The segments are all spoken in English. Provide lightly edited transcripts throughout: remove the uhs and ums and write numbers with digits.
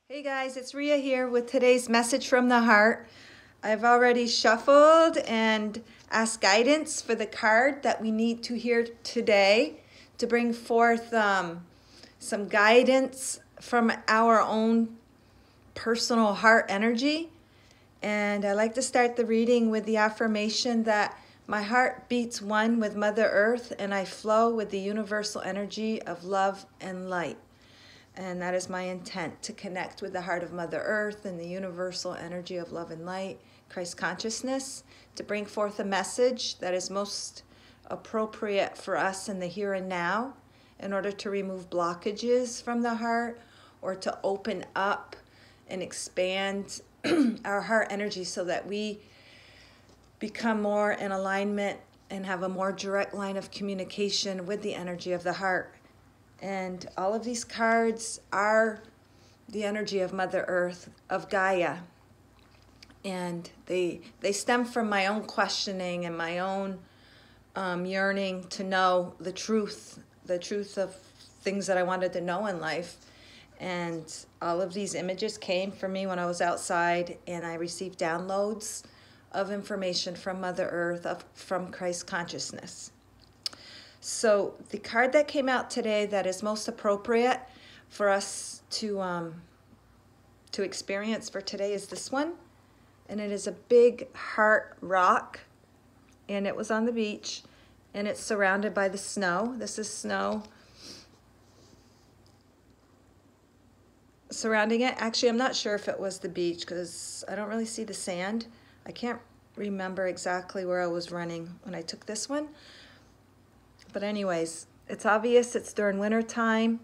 Hey guys, it's Ria here with today's message from the heart. I've already shuffled and asked guidance for the card that we need to hear today to bring forth some guidance from our own personal heart energy. And I like to start the reading with the affirmation that my heart beats one with Mother Earth and I flow with the universal energy of love and light. And that is my intent, to connect with the heart of Mother Earth and the universal energy of love and light, Christ consciousness, to bring forth a message that is most appropriate for us in the here and now in order to remove blockages from the heart or to open up and expand our heart energy so that we become more in alignment and have a more direct line of communication with the energy of the heart. And all of these cards are the energy of Mother Earth, of Gaia. And they stem from my own questioning and my own yearning to know the truth of things that I wanted to know in life. And all of these images came from me when I was outside, and I received downloads of information from Mother Earth, from Christ consciousness. So the card that came out today that is most appropriate for us to experience for today is this one. And it is a big heart rock. And it was on the beach. And it's surrounded by the snow. This is snow surrounding it. Actually, I'm not sure if it was the beach because I don't really see the sand. I can't remember exactly where I was running when I took this one. But anyways, it's obvious it's during winter time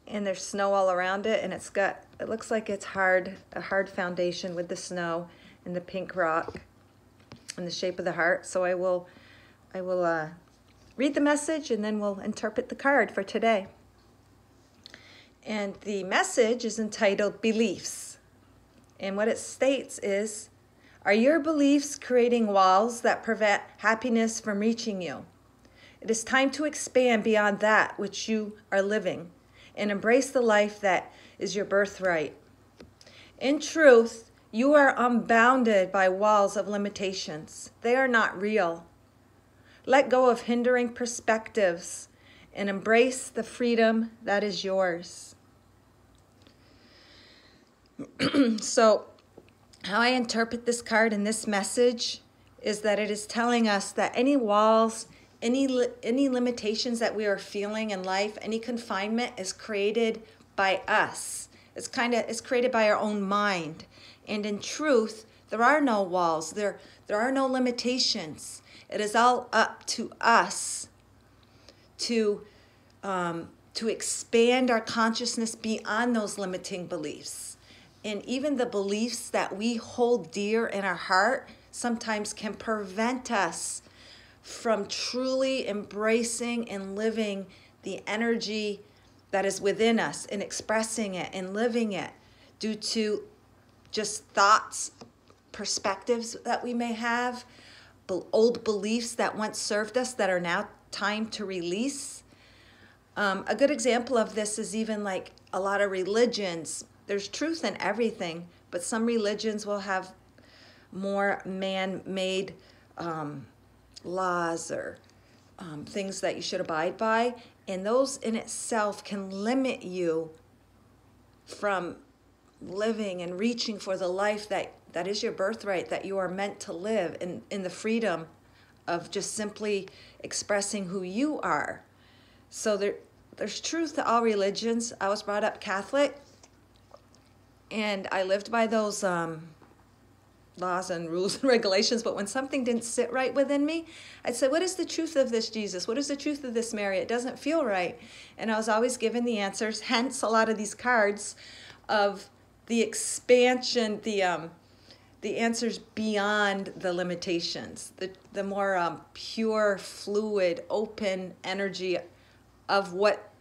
and there's snow all around it, and it looks like it's a hard foundation with the snow and the pink rock and the shape of the heart. So I will read the message and then we'll interpret the card for today. And the message is entitled Beliefs. And what it states is, are your beliefs creating walls that prevent happiness from reaching you? It is time to expand beyond that which you are living and embrace the life that is your birthright. In truth, you are unbounded by walls of limitations. They are not real. Let go of hindering perspectives and embrace the freedom that is yours. So, how I interpret this card and this message is that it is telling us that any walls, any limitations that we are feeling in life, any confinement is created by us. It's created by our own mind. And in truth, there are no walls. There are no limitations. It is all up to us to expand our consciousness beyond those limiting beliefs. And even the beliefs that we hold dear in our heart sometimes can prevent us from truly embracing and living the energy that is within us and expressing it and living it due to just thoughts, perspectives that we may have, old beliefs that once served us that are now time to release. A good example of this is even like a lot of religions. There's truth in everything, but some religions will have more man-made laws or things that you should abide by, and those in itself can limit you from living and reaching for the life that is your birthright, that you are meant to live in the freedom of just simply expressing who you are. So there's truth to all religions. I was brought up Catholic, and I lived by those laws and rules and regulations, but when something didn't sit right within me, I'd say, what is the truth of this Jesus? What is the truth of this Mary? It doesn't feel right. And I was always given the answers, hence a lot of these cards of the expansion, the answers beyond the limitations, the more pure, fluid, open energy of what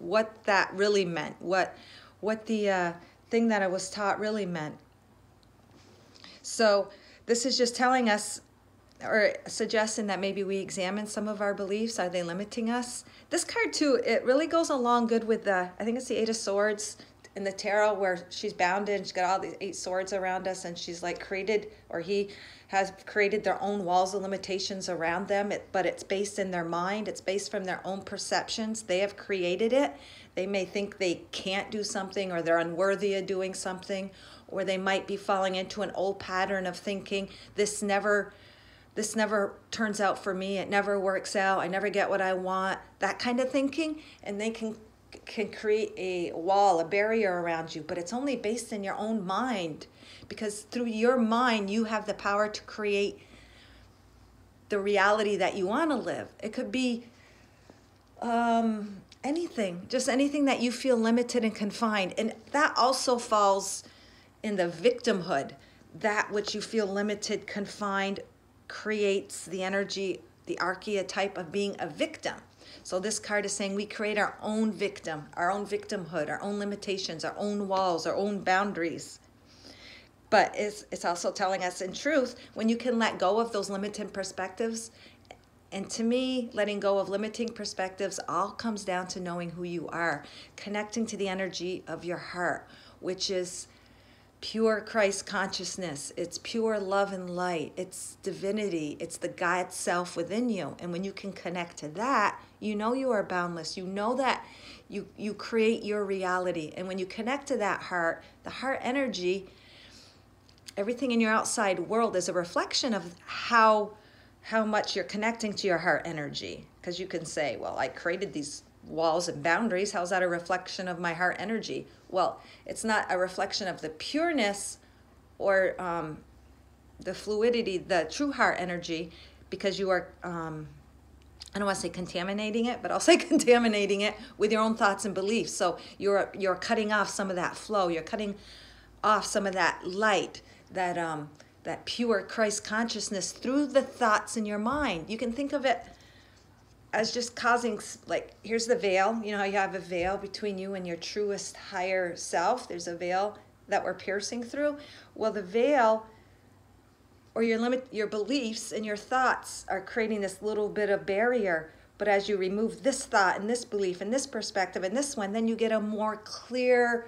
that really meant, what the thing that I was taught really meant. So this is just telling us or suggesting that maybe we examine some of our beliefs. Are they limiting us? This card too, it really goes along good with I think it's the Eight of Swords. in the tarot where she's bounded and she's got all these 8 swords around us, and she's like created, or he has created their own walls of limitations around them, but it's based in their mind. It's based from their own perceptions. They have created it. They may think they can't do something, or they're unworthy of doing something, or they might be falling into an old pattern of thinking, this never turns out for me, it never works out, I never get what I want, that kind of thinking. And they can create a wall, a barrier around you, but it's only based in your own mind, because through your mind you have the power to create the reality that you want to live. It could be anything, just anything that you feel limited and confined. And that also falls in the victimhood. That which you feel limited, confined, creates the energy, the archetype of being a victim. So this card is saying we create our own victim, our own victimhood, our own limitations, our own walls, our own boundaries. But it's also telling us, in truth, when you can let go of those limited perspectives, and to me, letting go of limiting perspectives all comes down to knowing who you are, connecting to the energy of your heart, which is pure Christ consciousness. It's pure love and light. It's divinity. It's the God self within you. And when you can connect to that, you know you are boundless. You know that you create your reality. And when you connect to that heart, the heart energy, everything in your outside world is a reflection of how much you're connecting to your heart energy. Because you can say, well, I created these walls and boundaries. How's that a reflection of my heart energy? Well, it's not a reflection of the pureness or the fluidity, the true heart energy, because you are, I don't want to say contaminating it, but I'll say contaminating it with your own thoughts and beliefs. So you're cutting off some of that flow. You're cutting off some of that light, that pure Christ consciousness through the thoughts in your mind. You can think of it as just causing, like, here's the veil. You know how you have a veil between you and your truest higher self? There's a veil that we're piercing through. Well, the veil, or your beliefs and your thoughts, are creating this little bit of barrier. But as you remove this thought and this belief and this perspective and this one, then you get a more clear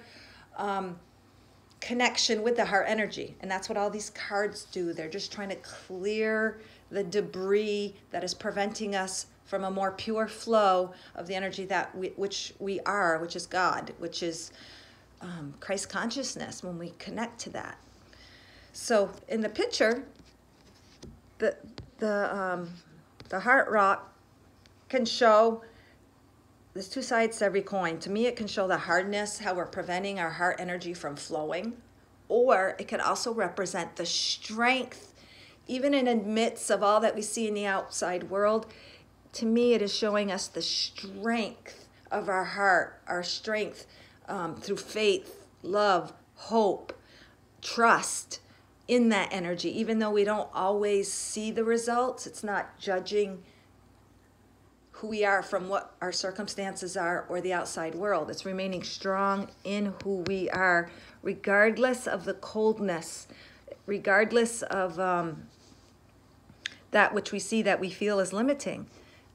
connection with the heart energy. And that's what all these cards do. They're just trying to clear the debris that is preventing us from a more pure flow of the energy which we are, which is God, which is Christ consciousness, when we connect to that. So in the picture, the heart rock can show, there's 2 sides to every coin. To me, it can show the hardness, how we're preventing our heart energy from flowing, or it could also represent the strength, even in the midst of all that we see in the outside world. To me, it is showing us the strength of our heart, our strength through faith, love, hope, trust in that energy. Even though we don't always see the results, it's not judging who we are from what our circumstances are or the outside world. It's remaining strong in who we are, regardless of the coldness, regardless of that which we see that we feel is limiting.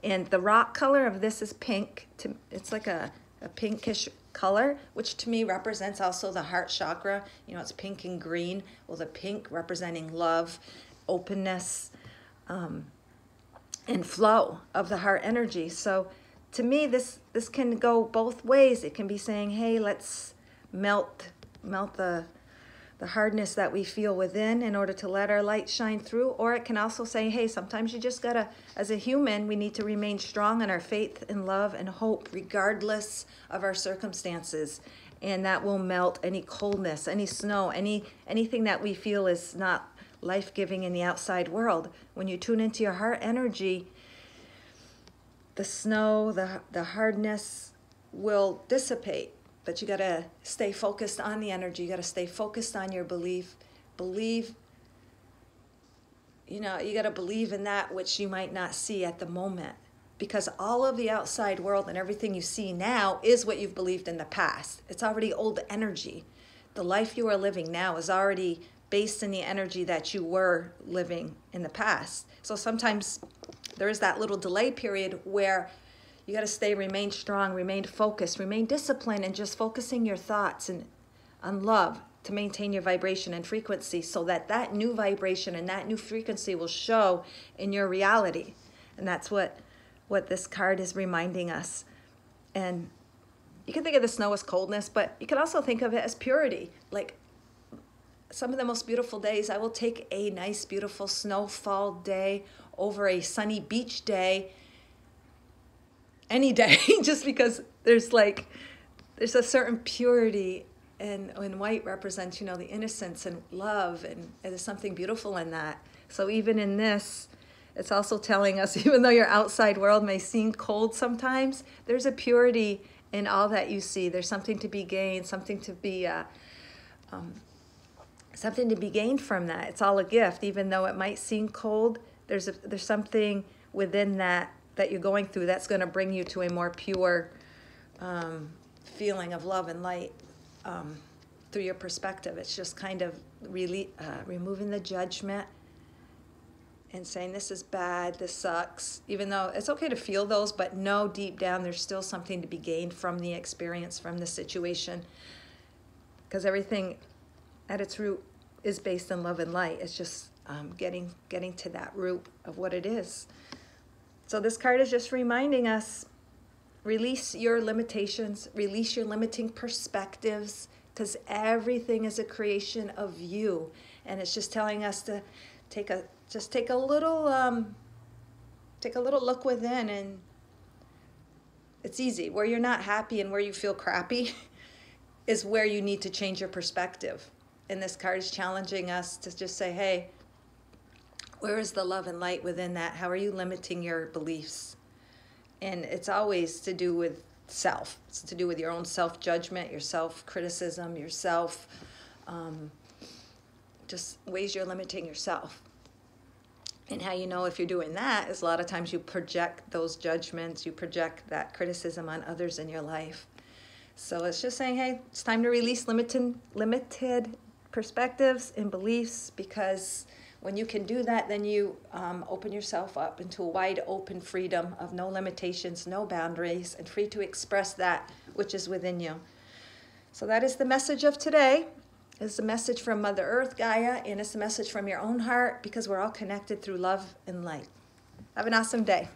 And the rock color of this is pink. It's like a pinkish color, which to me represents also the heart chakra. You know, it's pink and green. Well, the pink representing love, openness, and flow of the heart energy. So to me, this can go both ways. It can be saying, hey, let's melt the hardness that we feel within in order to let our light shine through. Or it can also say, hey, sometimes you just gotta, as a human, we need to remain strong in our faith and love and hope, regardless of our circumstances. And that will melt any coldness, any snow, anything that we feel is not life-giving in the outside world. When you tune into your heart energy, the snow, the hardness will dissipate. But you got to stay focused on the energy. You got to stay focused on your belief. Believe, you know, you got to believe in that which you might not see at the moment. Because all of the outside world and everything you see now is what you've believed in the past. It's already old energy. The life you are living now is already based in the energy that you were living in the past. So sometimes there is that little delay period where You got to remain strong, remain focused, remain disciplined, and just focusing your thoughts and on love to maintain your vibration and frequency, so that that new vibration and that new frequency will show in your reality. And that's what this card is reminding us. And you can think of the snow as coldness, but you can also think of it as purity. Like some of the most beautiful days, I will take a nice, beautiful snowfall day over a sunny beach day any day, just because there's a certain purity, and white represents, the innocence and love, and there's something beautiful in that. So even in this, it's also telling us, even though your outside world may seem cold sometimes, there's a purity in all that you see. There's something to be gained, something to be gained from that. It's all a gift, even though it might seem cold. There's something within that you're going through that's going to bring you to a more pure feeling of love and light through your perspective. It's just kind of really removing the judgment and saying, this is bad, this sucks, even though it's okay to feel those, but know deep down there's still something to be gained from the experience, from the situation, because everything at its root is based in love and light. It's just getting to that root of what it is. So this card is just reminding us, release your limitations, release your limiting perspectives, because everything is a creation of you. And it's just telling us to take a little look within. And it's easy. Where you're not happy and where you feel crappy is where you need to change your perspective. And this card is challenging us to just say, hey, where is the love and light within that? How are you limiting your beliefs? And it's always to do with self. It's to do with your own self-judgment, your self-criticism, yourself, just ways you're limiting yourself. And how you know if you're doing that is a lot of times you project those judgments, you project that criticism on others in your life. So it's just saying, hey, it's time to release limited perspectives and beliefs, because when you can do that, then you open yourself up into a wide open freedom of no limitations, no boundaries, and free to express that which is within you. So that is the message of today. It's a message from Mother Earth, Gaia, and it's a message from your own heart, because we're all connected through love and light. Have an awesome day.